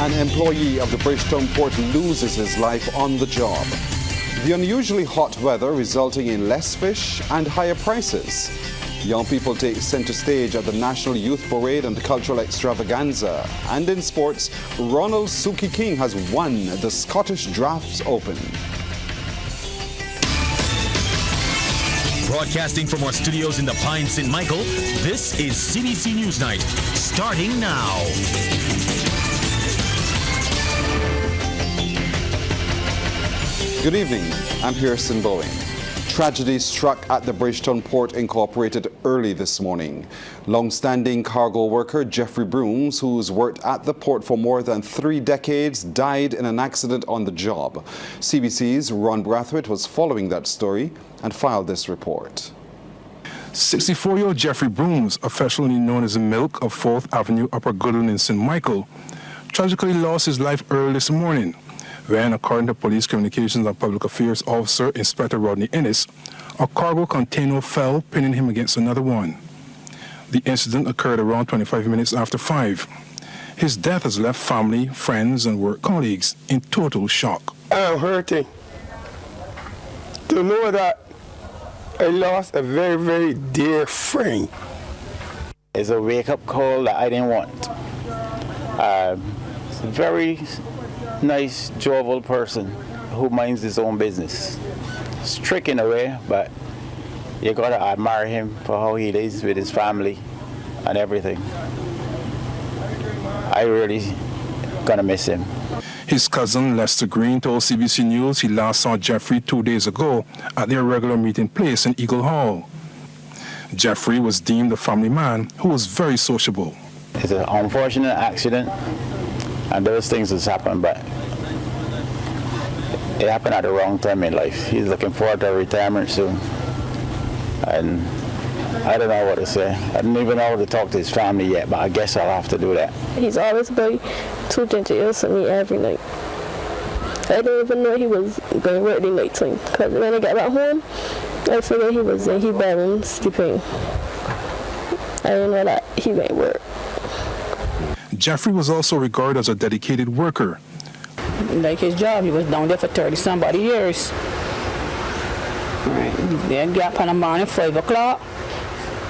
An employee of the Bridgetown Port loses his life on the job. The unusually hot weather resulting in less fish and higher prices. Young people take center stage at the National Youth Parade and Cultural Extravaganza. And in sports, Ronald Suki King has won the Scottish Draughts Open. Broadcasting from our studios in the Pine St. Michael, this is CBC NewsNight, starting now. Good evening, I'm Pearson Bowen. Tragedy struck at the Bridgetown Port Incorporated early this morning. Long-standing cargo worker Jeffrey Brooms, who's worked at the port for more than 3 decades, died in an accident on the job. CBC's Ron Brathwaite was following that story and filed this report. 64-year-old Jeffrey Brooms, affectionately known as the Milk of 4th Avenue, Upper Goodland in St. Michael, tragically lost his life early this morning when, according to Police Communications and Public Affairs Officer Inspector Rodney Innes, a cargo container fell, pinning him against another one. The incident occurred around 25 minutes after 5. His death has left family, friends, and work colleagues in total shock. I'm hurting to know that I lost a very, very dear friend. It's a wake-up call that I didn't want. It's a very nice, jovial person who minds his own business. Strict in a way, but you gotta admire him for how he is with his family and everything. I really gonna miss him. His cousin Lester Green told CBC News he last saw Jeffrey 2 days ago at their regular meeting place in Eagle Hall. Jeffrey was deemed a family man who was very sociable. It's an unfortunate accident, and those things has happened, but it happened at the wrong time in life. He's looking forward to retirement soon, and I don't know what to say. I don't even know how to talk to his family yet, but I guess I'll have to do that. He's always very too gentle to me every night. I didn't even know he was going to work the night time, because when I got back home, I figured he was in his bedroom sleeping. I didn't know that he went to work. Jeffrey was also regarded as a dedicated worker. Like his job, he was down there for 30-somebody years. Right. Then get up in the morning 5 o'clock,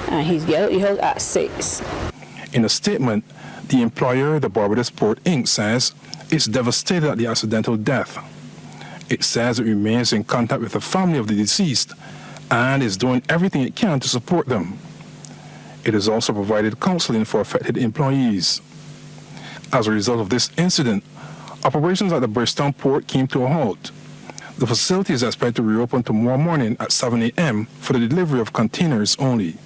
and he's get out at 6. In a statement, the employer, the Barbados Port Inc., says it's devastated at the accidental death. It says it remains in contact with the family of the deceased and is doing everything it can to support them. It has also provided counseling for affected employees. As a result of this incident, operations at the Bridgetown Port came to a halt. The facility is expected to reopen tomorrow morning at 7 a.m. for the delivery of containers only.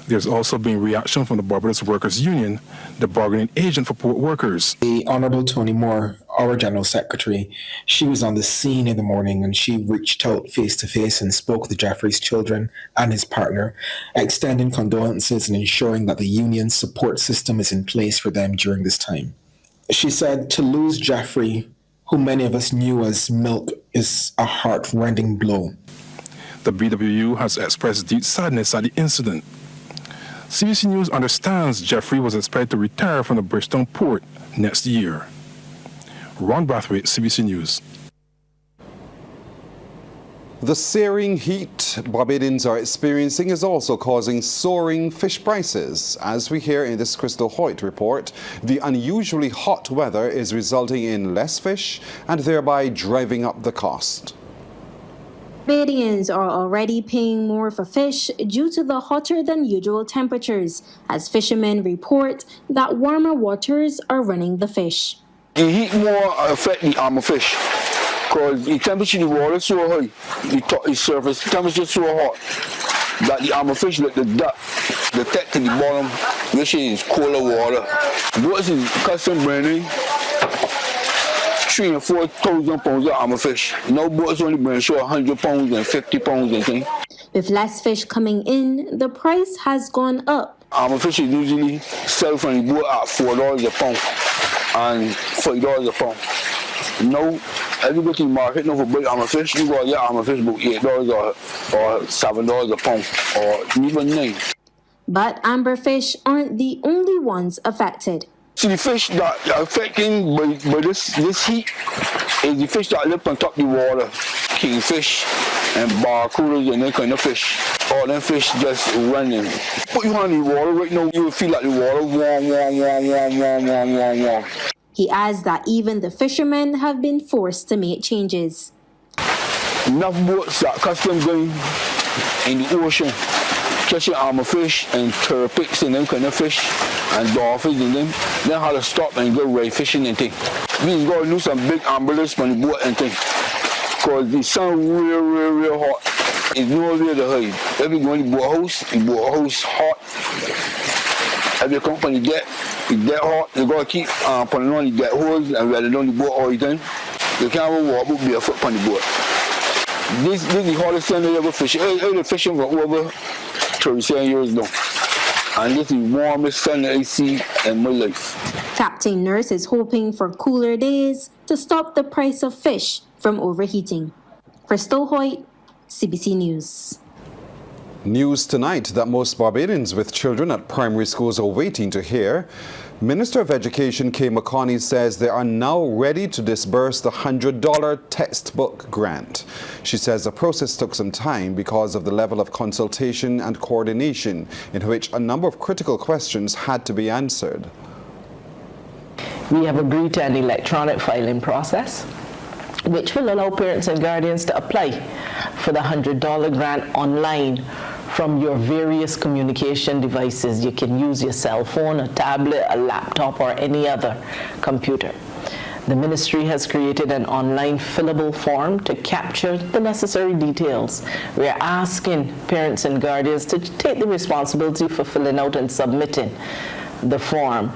There's also been reaction from the Barbados Workers Union, the bargaining agent for port workers. The Honourable Tony Moore, our General Secretary, she was on the scene in the morning and she reached out face-to-face and spoke to Jeffrey's children and his partner, extending condolences and ensuring that the union's support system is in place for them during this time. She said to lose Jeffrey, who many of us knew as Milk, is a heart-rending blow. The BWU has expressed deep sadness at the incident. CBC News understands Jeffrey was expected to retire from the Bridgetown Port next year. Ron Brathwaite, CBC News. The searing heat Barbadians are experiencing is also causing soaring fish prices. As we hear in this Crystal Hoyt report, the unusually hot weather is resulting in less fish and thereby driving up the cost. Barbadians are already paying more for fish due to the hotter than usual temperatures, as fishermen report that warmer waters are running the fish. The heat more affect the fish, because the temperature of the water is so high, the surface temperature is so hot, that the fish let the depth to the bottom, which is colder water. What is custom branding? 3,000 and 4,000 pounds of fish. No boats only bring 100 pounds and 50 pounds and things. With less fish coming in, the price has gone up. Fish is usually sell from the boat at $4 a pound and $5 a pound. Now, as you go to the market now for big fish, you got your fish about $8 or $7 a pound or even $9. But amberfish aren't the only ones affected. See, the fish that are affecting by this heat is the fish that live on top of the water. Kingfish and barracudas and that kind of fish. All them fish just running. Put you on the water right now, you will feel like the water warm, warm, warm, warm, warm, warm, warm, warm. He adds that even the fishermen have been forced to make changes. Enough boats that custom going in the ocean, catching armorfish and turpics and them kind of fish and dolphins and them. Then how to stop and go ray fishing and thing. We go do some big umbrellas on the boat and thing. Cause the sun real hot. It's nowhere to hide. Every go in the boathouse hot. Every company deck, it's that hot. You gotta keep putting on the deck holes and rather than the boat all the time. You can't walk barefoot on the boat. This is the hottest sun I ever fish. I been fishing for over 37 years now. And this is the warmest sun I see in my life. Captain Nurse is hoping for cooler days to stop the price of fish from overheating. Crystal Hoyt, CBC News. News tonight that most Barbadians with children at primary schools are waiting to hear. Minister of Education Kay McConney says they are now ready to disburse the $100 textbook grant. She says the process took some time because of the level of consultation and coordination in which a number of critical questions had to be answered. We have agreed to an electronic filing process, which will allow parents and guardians to apply for the $100 grant online from your various communication devices. You can use your cell phone, a tablet, a laptop, or any other computer. The ministry has created an online fillable form to capture the necessary details. We are asking parents and guardians to take the responsibility for filling out and submitting the form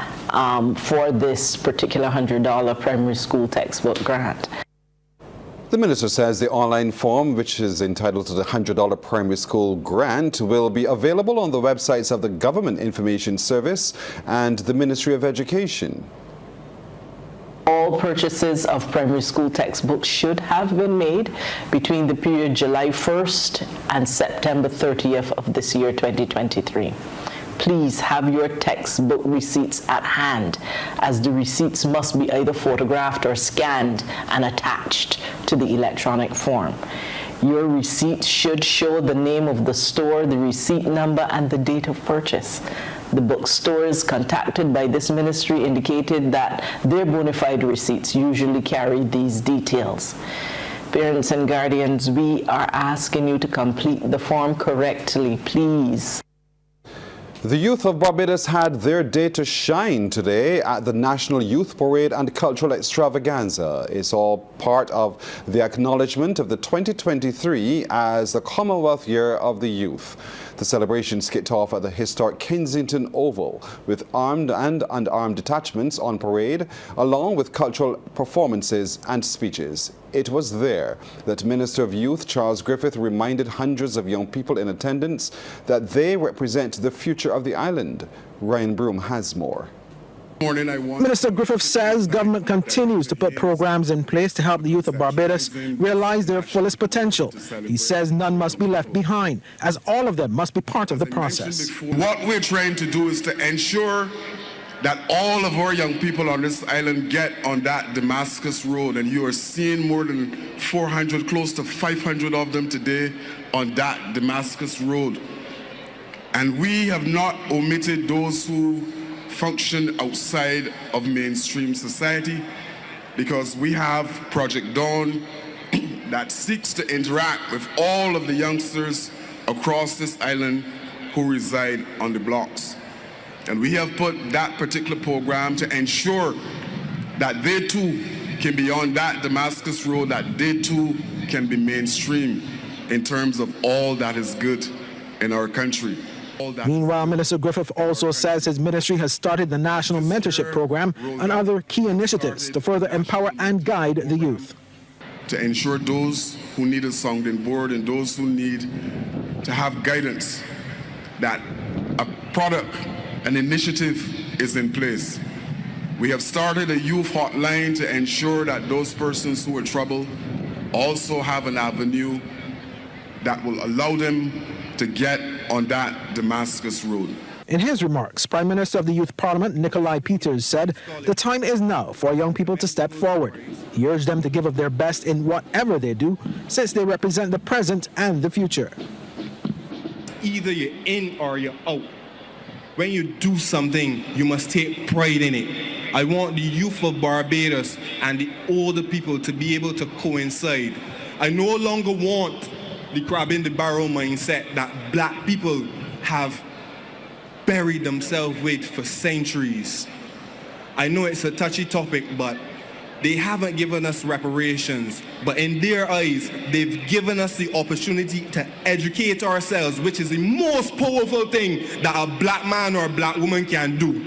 for this particular $100 primary school textbook grant. The minister says the online form, which is entitled to the $100 primary school grant, will be available on the websites of the Government Information Service and the Ministry of Education. All purchases of primary school textbooks should have been made between the period July 1st and September 30th of this year, 2023. Please have your textbook receipts at hand, as the receipts must be either photographed or scanned and attached to the electronic form. Your receipts should show the name of the store, the receipt number, and the date of purchase. The bookstores contacted by this ministry indicated that their bona fide receipts usually carry these details. Parents and guardians, we are asking you to complete the form correctly, please. The youth of Barbados had their day to shine today at the National Youth Parade and Cultural Extravaganza. It's all part of the acknowledgement of the 2023 as the Commonwealth Year of the Youth. The celebrations kicked off at the historic Kensington Oval with armed and unarmed detachments on parade, along with cultural performances and speeches. It was there that Minister of Youth Charles Griffith reminded hundreds of young people in attendance that they represent the future of the island. Ryan Broom has more. Minister Griffith says government continues to put programs in place to help the youth of Barbados realize their fullest potential. He says none must be left behind, as all of them must be part of the process. What we're trying to do is to ensure that all of our young people on this island get on that Damascus road, and you are seeing more than 400, close to 500 of them today on that Damascus road. And we have not omitted those who function outside of mainstream society, because we have Project Dawn that seeks to interact with all of the youngsters across this island who reside on the blocks. And we have put that particular program to ensure that they too can be on that Damascus road, that they too can be mainstream in terms of all that is good in our country. Meanwhile, Minister Griffith also says his ministry has started the National Mentorship Program and other key initiatives to further empower and guide the youth. To ensure those who need a sounding board and those who need to have guidance, that a product, an initiative is in place. We have started a youth hotline to ensure that those persons who are troubled also have an avenue that will allow them to get on that Damascus road. In his remarks, Prime Minister of the Youth Parliament, Nikolai Peters, said the time is now for young people to step forward. He urged them to give of their best in whatever they do, since they represent the present and the future. Either you're in or you're out. When you do something, you must take pride in it. I want the youth of Barbados and the older people to be able to coincide. I no longer want the crab in the barrel mindset that black people have buried themselves with for centuries. I know it's a touchy topic, but they haven't given us reparations. But in their eyes, they've given us the opportunity to educate ourselves, which is the most powerful thing that a black man or a black woman can do.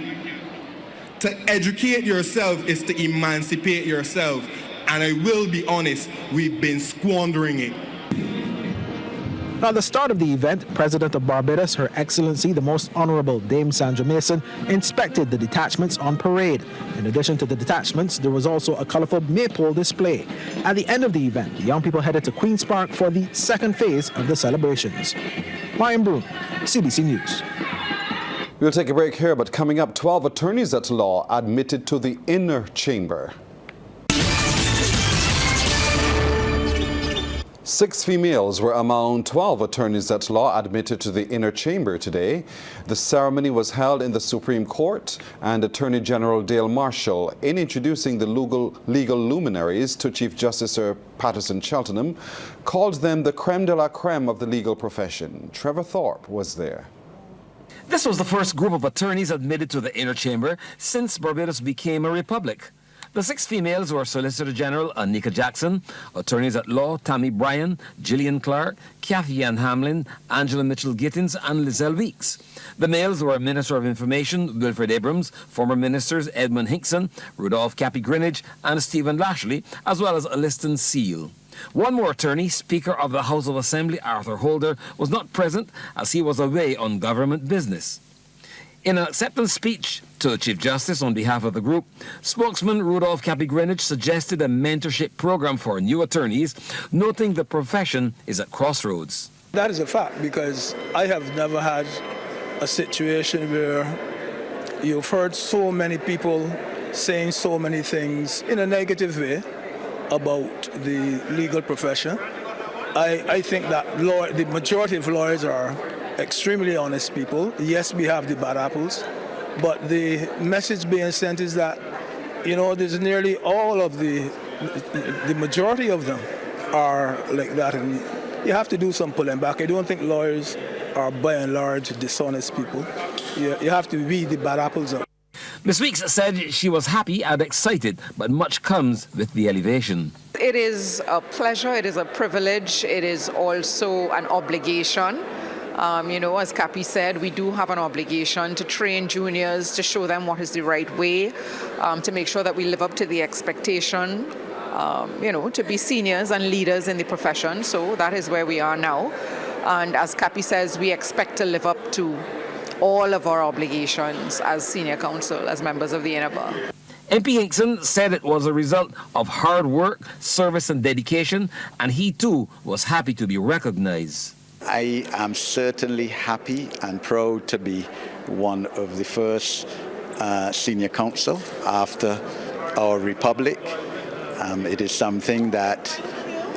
To educate yourself is to emancipate yourself. And I will be honest, we've been squandering it. At the start of the event, President of Barbados, Her Excellency the Most Honorable Dame Sandra Mason, inspected the detachments on parade. In addition to the detachments, there was also a colorful maypole display. At the end of the event, the young people headed to Queen's Park for the second phase of the celebrations. Ryan Broom, CBC News. We'll take a break here, but coming up, 12 attorneys at law admitted to the inner chamber. 6 females were among 12 attorneys at law admitted to the inner chamber today. The ceremony was held in the Supreme Court, and Attorney General Dale Marshall, in introducing the legal luminaries to Chief Justice Sir Patterson Cheltenham, called them the creme de la creme of the legal profession. Trevor Thorpe was there. This was the first group of attorneys admitted to the inner chamber since Barbados became a republic. The 6 females were Solicitor General Anika Jackson, attorneys at law Tammy Bryan, Gillian Clark, Kathy Ann Hamlin, Angela Mitchell-Gittins, and Lizelle Weeks. The males were Minister of Information Wilfred Abrams, former ministers Edmund Hinkson, Rudolph Cappy Greenwich, and Stephen Lashley, as well as Aliston Seal. One more attorney, Speaker of the House of Assembly Arthur Holder, was not present as he was away on government business. In an acceptance speech to the Chief Justice on behalf of the group, spokesman Rudolph Cappy Greenwich suggested a mentorship program for new attorneys, noting the profession is at crossroads. That is a fact, because I have never had a situation where you've heard so many people saying so many things in a negative way about the legal profession. I think that the majority of lawyers are extremely honest people. Yes, we have the bad apples, but the message being sent is that, you know, there's nearly all of the majority of them are like that, and you have to do some pulling back. I don't think lawyers are by and large dishonest people. You have to weed the bad apples out. Ms. Weeks said she was happy and excited, but much comes with the elevation. It is a pleasure, it is a privilege, it is also an obligation. You know, as Cappy said, we do have an obligation to train juniors, to show them what is the right way, to make sure that we live up to the expectation, you know, to be seniors and leaders in the profession. So that is where we are now. And as Cappy says, we expect to live up to all of our obligations as senior counsel, as members of the inner bar. MP Hinkson said it was a result of hard work, service and dedication, and he too was happy to be recognized. I am certainly happy and proud to be one of the first senior counsel after our republic. It is something that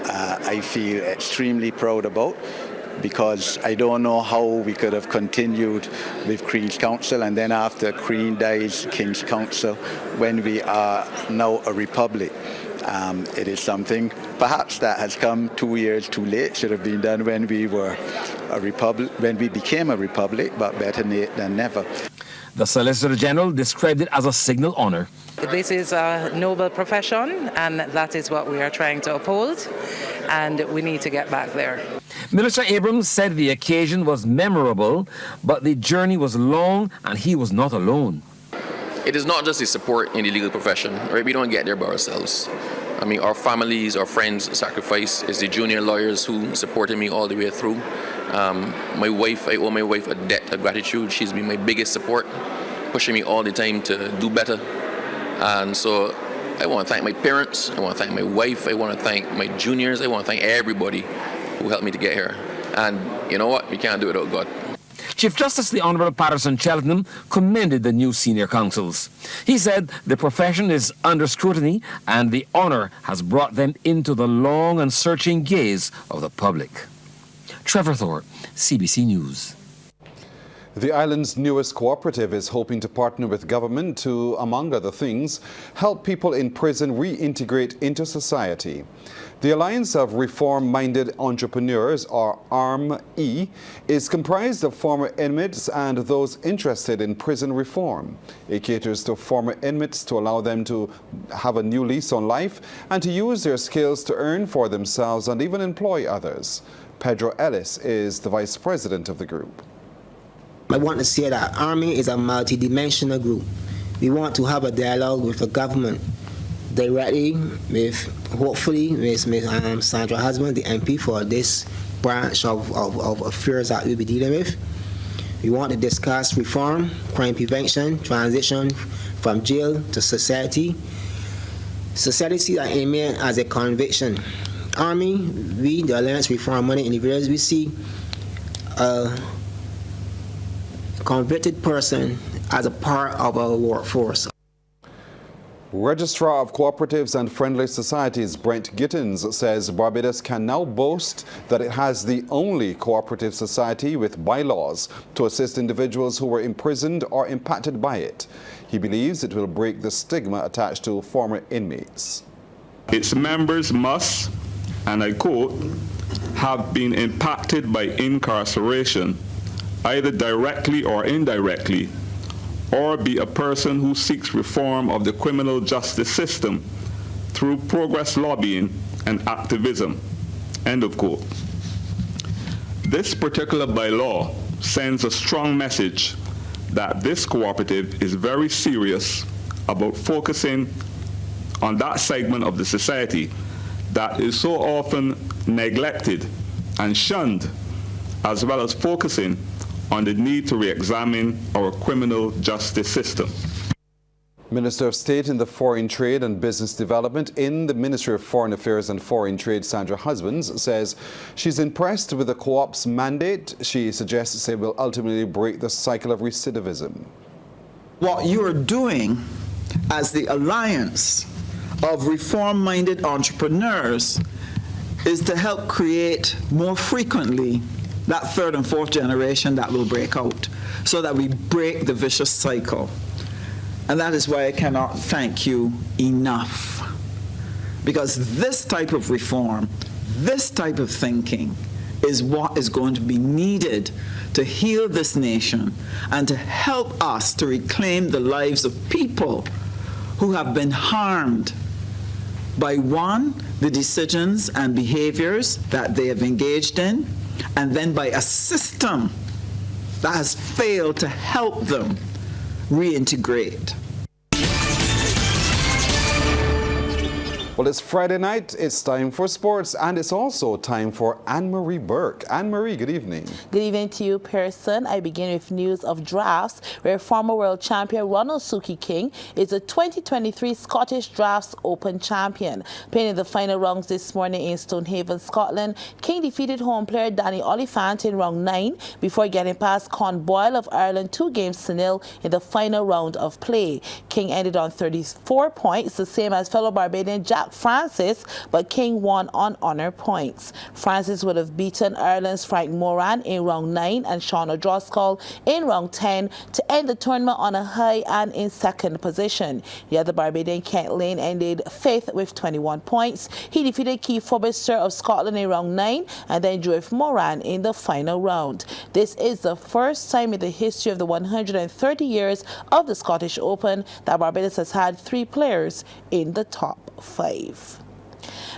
I feel extremely proud about, because I don't know how we could have continued with Queen's Counsel, and then after Queen dies, King's Counsel, when we are now a republic. It is something perhaps that has come 2 years too late. Should have been done when we were a republic, when we became a republic, but better late than never. The Solicitor General described it as a signal honor. This is a noble profession, and that is what we are trying to uphold, and we need to get back there. Minister Abrams said the occasion was memorable, but the journey was long and he was not alone. It is not just the support in the legal profession, right? We don't get there by ourselves. I mean, our families, our friends sacrifice. It's the junior lawyers who supported me all the way through. My wife, I owe my wife a debt of gratitude. She's been my biggest support, pushing me all the time to do better. And so I want to thank my parents, I want to thank my wife, I want to thank my juniors, I want to thank everybody who helped me to get here. And you know what? We can't do it without God. Chief Justice the Honourable Patterson Cheltenham commended the new senior counsels. He said the profession is under scrutiny and the honour has brought them into the long and searching gaze of the public. Trevor Thorpe, CBC News. The island's newest cooperative is hoping to partner with government to, among other things, help people in prison reintegrate into society. The Alliance of Reform-Minded Entrepreneurs, or ARM-E, is comprised of former inmates and those interested in prison reform. It caters to former inmates to allow them to have a new lease on life and to use their skills to earn for themselves and even employ others. Pedro Ellis is the vice president of the group. I want to say that ARMY is a multidimensional group. We want to have a dialogue with the government directly, hopefully with Sandra Husband, the MP, for this branch of affairs that we'll be dealing with. We want to discuss reform, crime prevention, transition from jail to society. Society sees an inmate as a conviction. ARMY, we, the Alliance Reform Minded Individuals, we see a convicted person as a part of our workforce. Registrar of Cooperatives and Friendly Societies Brent Gittins says Barbados can now boast that it has the only cooperative society with bylaws to assist individuals who were imprisoned or impacted by it. He believes it will break the stigma attached to former inmates. Its members must, and I quote, have been impacted by incarceration, either directly or indirectly, or be a person who seeks reform of the criminal justice system through progress lobbying and activism, end of quote. This particular bylaw sends a strong message that this cooperative is very serious about focusing on that segment of the society that is so often neglected and shunned, as well as focusing on the need to re-examine our criminal justice system. Minister of State in the Foreign Trade and Business Development in the Ministry of Foreign Affairs and Foreign Trade, Sandra Husbands, says she's impressed with the co-op's mandate. She suggests it will ultimately break the cycle of recidivism. What you're doing as the Alliance of Reform-Minded Entrepreneurs is to help create more frequently that third and fourth generation that will break out, so that we break the vicious cycle. And that is why I cannot thank you enough. Because this type of reform, this type of thinking is what is going to be needed to heal this nation and to help us to reclaim the lives of people who have been harmed by, one, the decisions and behaviors that they have engaged in, and then by a system that has failed to help them reintegrate. Well, it's Friday night, it's time for sports, and it's also time for Anne-Marie Burke. Anne-Marie, good evening. Good evening to you, Pearson. I begin with news of drafts, where former world champion Ronald Suki King is the 2023 Scottish Draughts Open champion. Playing in the final rounds this morning in Stonehaven, Scotland, King defeated home player Danny Oliphant in round 9 before getting past Con Boyle of Ireland 2-0 in the final round of play. King ended on 34 points, the same as fellow Barbadian Jack Francis, but King won on honour points. Francis would have beaten Ireland's Frank Moran in round 9 and Sean O'Driscoll in round 10 to end the tournament on a high and in second position. The other Barbadian, Kent Lane, ended 5th with 21 points. He defeated Keith Forbister of Scotland in round 9 and then drew with Moran in the final round. This is the first time in the history of the 130 years of the Scottish Open that Barbados has had 3 players in the top 5.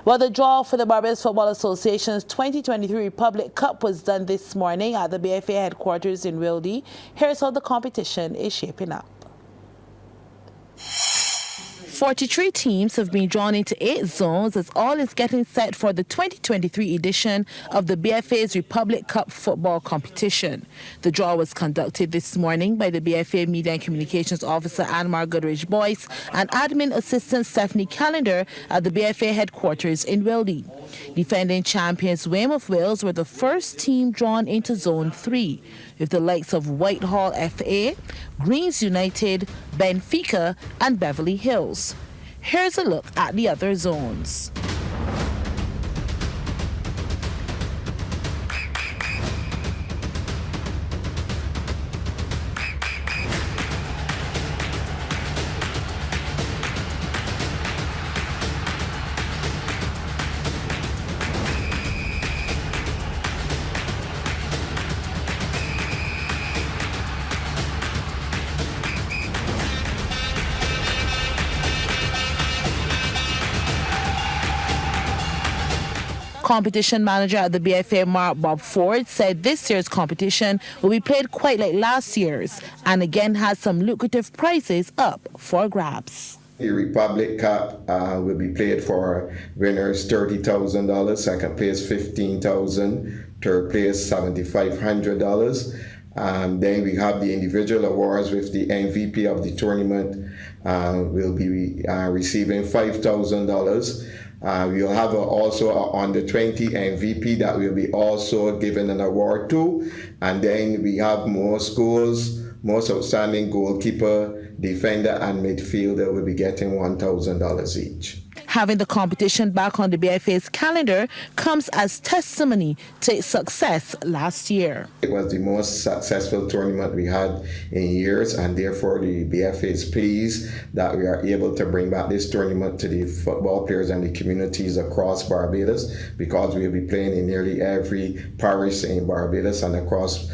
Well, the draw for the Barbados Football Association's 2023 Republic Cup was done this morning at the BFA headquarters in Wildy. Here's how the competition is shaping up. 43 teams have been drawn into 8 zones as all is getting set for the 2023 edition of the BFA's Republic Cup football competition. The draw was conducted this morning by the BFA Media and Communications Officer Anne-Mar Goodrich Boyce and Admin Assistant Stephanie Callender at the BFA headquarters in Wildy. Defending champions Weymouth Wales were the first team drawn into Zone 3. with the likes of Whitehall FA, Greens United, Benfica and Beverly Hills. Here's a look at the other zones. Competition manager at the BFA, Mark Bob Ford, said this year's competition will be played quite like last year's and again has some lucrative prizes up for grabs. The Republic Cup will be played for winners $30,000, second place $15,000, third place $7,500. Then we have the individual awards with the MVP of the tournament will be receiving $5,000. We'll have also a under 20 MVP that will be also given an award to. And then we have most goals, most outstanding goalkeeper, defender, and midfielder will be getting $1,000 each. Having the competition back on the BFA's calendar comes as testimony to its success last year. It was the most successful tournament we had in years, and therefore the BFA is pleased that we are able to bring back this tournament to the football players and the communities across Barbados, because we will be playing in nearly every parish in Barbados and across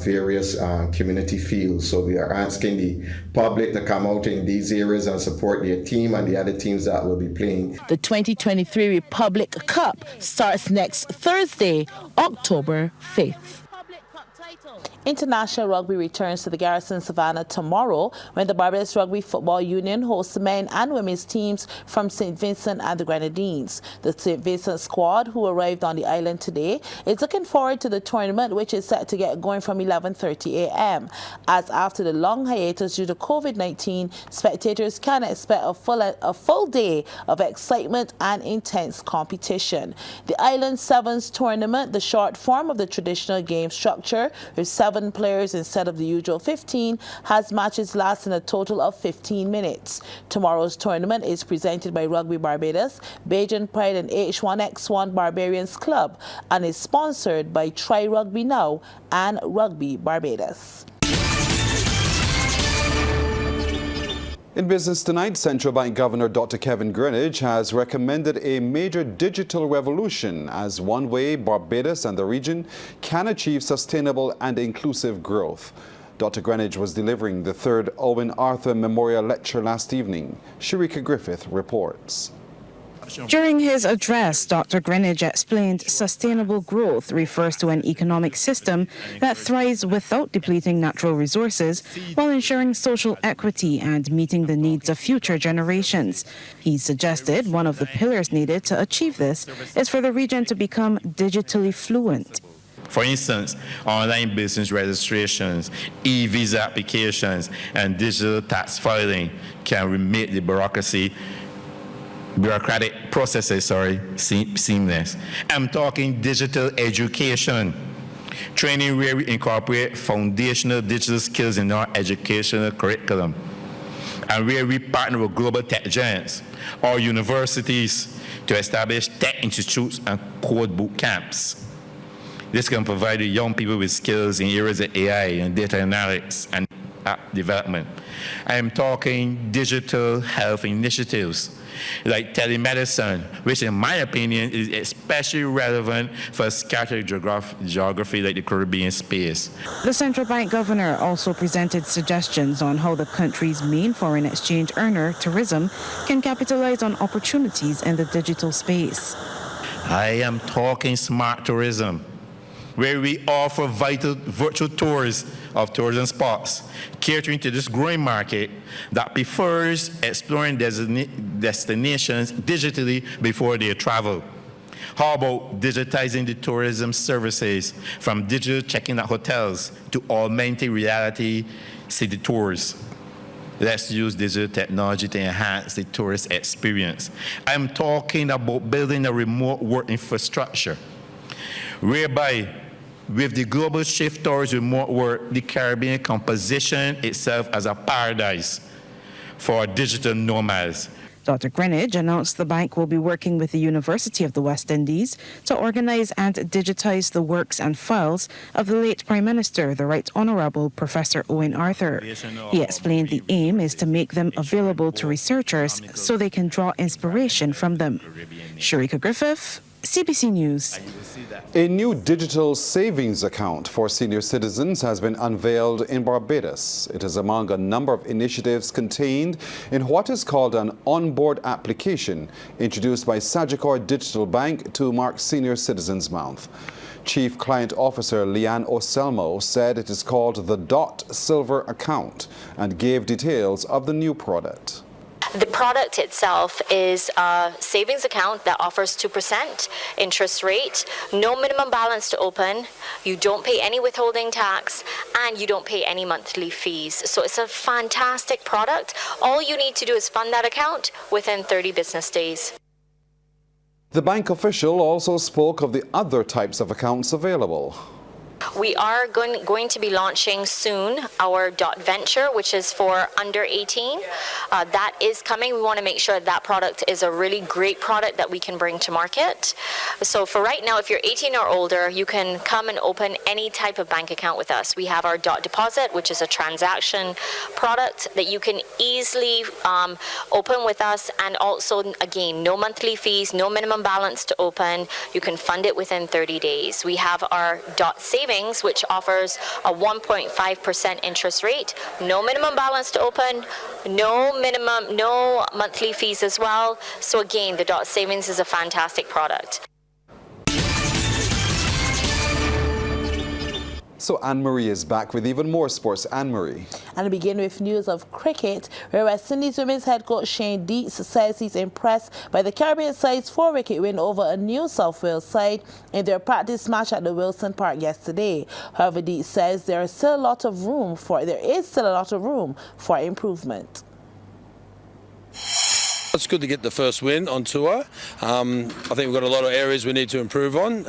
various community fields. So we are asking the public to come out in these areas and support their team and the other teams that will be playing. The 2023 Republic Cup starts next Thursday, October 5th. International rugby returns to the Garrison Savannah tomorrow when the Barbados Rugby Football Union hosts men and women's teams from St. Vincent and the Grenadines. The St. Vincent squad, who arrived on the island today, is looking forward to the tournament, which is set to get going from 11:30 a.m. As after the long hiatus due to COVID-19, spectators can expect a full day of excitement and intense competition. The Island Sevens tournament, the short form of the traditional game structure, with 7 players instead of the usual 15, has matches lasting a total of 15 minutes. Tomorrow's tournament is presented by Rugby Barbados, Bajan Pride and H1X1 Barbarians Club, and is sponsored by Try Rugby Now and Rugby Barbados. In business tonight, Central Bank Governor Dr. Kevin Greenidge has recommended a major digital revolution as one way Barbados and the region can achieve sustainable and inclusive growth. Dr. Greenidge was delivering the 3rd Owen Arthur Memorial Lecture last evening. Sharika Griffith reports. During his address, Dr. Greenidge explained sustainable growth refers to an economic system that thrives without depleting natural resources while ensuring social equity and meeting the needs of future generations. He suggested one of the pillars needed to achieve this is for the region to become digitally fluent. For instance, online business registrations, e-visa applications, and digital tax filing can make the bureaucratic processes, seamless. I'm talking digital education, training where we incorporate foundational digital skills in our educational curriculum, and where we partner with global tech giants or universities to establish tech institutes and code boot camps. This can provide the young people with skills in areas of AI and data analytics and app development. I'm talking digital health initiatives like telemedicine, which in my opinion is especially relevant for scattered geography like the Caribbean space. The central bank governor also presented suggestions on how the country's main foreign exchange earner, tourism, can capitalize on opportunities in the digital space. I am talking smart tourism, where we offer virtual tours of tourism spots, catering to this growing market that prefers exploring destinations digitally before they travel. How about digitizing the tourism services from digital check-in at hotels to augmented reality city tours? Let's use digital technology to enhance the tourist experience. I'm talking about building a remote work infrastructure, whereby With the global shift towards remote work, the Caribbean can position itself as a paradise for digital nomads. Dr. Greenidge announced the bank will be working with the University of the West Indies to organize and digitize the works and files of the late Prime Minister, the Right Honourable Professor Owen Arthur. He explained the aim is to make them available to researchers so they can draw inspiration from them. Sharika Griffith, CBC News. A new digital savings account for senior citizens has been unveiled in Barbados. It is among a number of initiatives contained in what is called an onboard application introduced by Sagicor Digital Bank to mark Senior Citizens Month. Chief Client Officer Leanne Oselmo said it is called the Dot Silver account and gave details of the new product. The product itself is a savings account that offers 2% interest rate, no minimum balance to open, you don't pay any withholding tax, and you don't pay any monthly fees. So it's a fantastic product. All you need to do is fund that account within 30 business days. The bank official also spoke of the other types of accounts available. We are going to be launching soon our Dot Venture, which is for under 18. That is coming. We want to make sure that product is a really great product that we can bring to market. So for right now, if you're 18 or older, you can come and open any type of bank account with us. We have our Dot Deposit, which is a transaction product that you can easily open with us. And also, again, no monthly fees, no minimum balance to open. You can fund it within 30 days. We have our Dot Savings, which offers a 1.5% interest rate, no minimum balance to open, no monthly fees as well. So again, the Dot Savings is a fantastic product. So Anne-Marie is back with even more sports. Anne-Marie. And we begin with news of cricket, where West Indies women's head coach Shane Deets says he's impressed by the Caribbean side's 4-wicket win over a New South Wales side in their practice match at the Wilson Park yesterday. However, Deets says there is still a lot of room for improvement. It's good to get the first win on tour. I think we've got a lot of areas we need to improve on,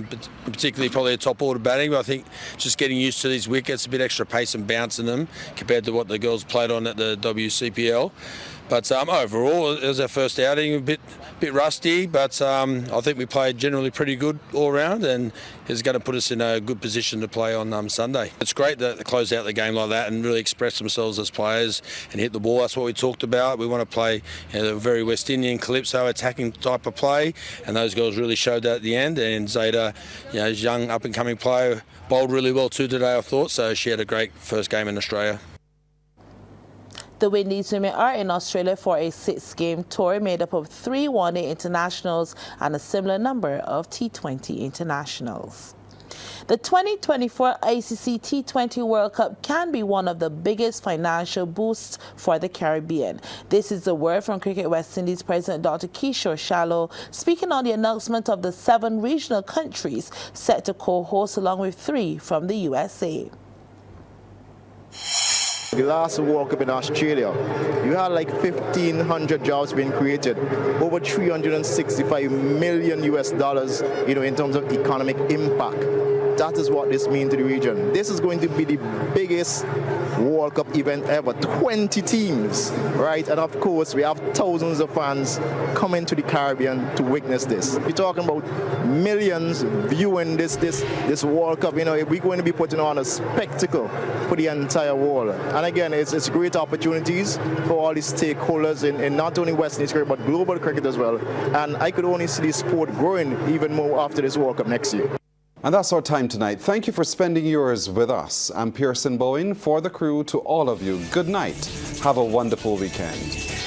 but particularly probably a top order batting. But I think just getting used to these wickets, a bit extra pace and bounce in them compared to what the girls played on at the WCPL. But overall, it was our first outing, a bit rusty, but I think we played generally pretty good all round, and it's going to put us in a good position to play on Sunday. It's great that they close out the game like that and really express themselves as players and hit the ball. That's what we talked about. We want to play a very West Indian calypso attacking type of play, and those girls really showed that at the end. And Zeta, his young up-and-coming player, bowled really well too today, I thought, so she had a great first game in Australia. The Windies women are in Australia for a 6-game tour made up of 3 one-day internationals and a similar number of T20 internationals. The 2024 ICC T20 World Cup can be one of the biggest financial boosts for the Caribbean. This is the word from Cricket West Indies President Dr. Kishore Shallow, speaking on the announcement of the 7 regional countries set to co-host along with 3 from the USA. The last World Cup in Australia, you had like 1,500 jobs being created, over $365 million US, in terms of economic impact. That is what this means to the region. This is going to be the biggest World Cup event ever. 20 teams, right? And of course, we have thousands of fans coming to the Caribbean to witness this. We're talking about millions viewing this World Cup. We're going to be putting on a spectacle for the entire world. And again, it's great opportunities for all the stakeholders in not only West Indies cricket, but global cricket as well. And I could only see the sport growing even more after this World Cup next year. And that's our time tonight. Thank you for spending yours with us. I'm Pearson Bowen. For the crew, to all of you, good night. Have a wonderful weekend.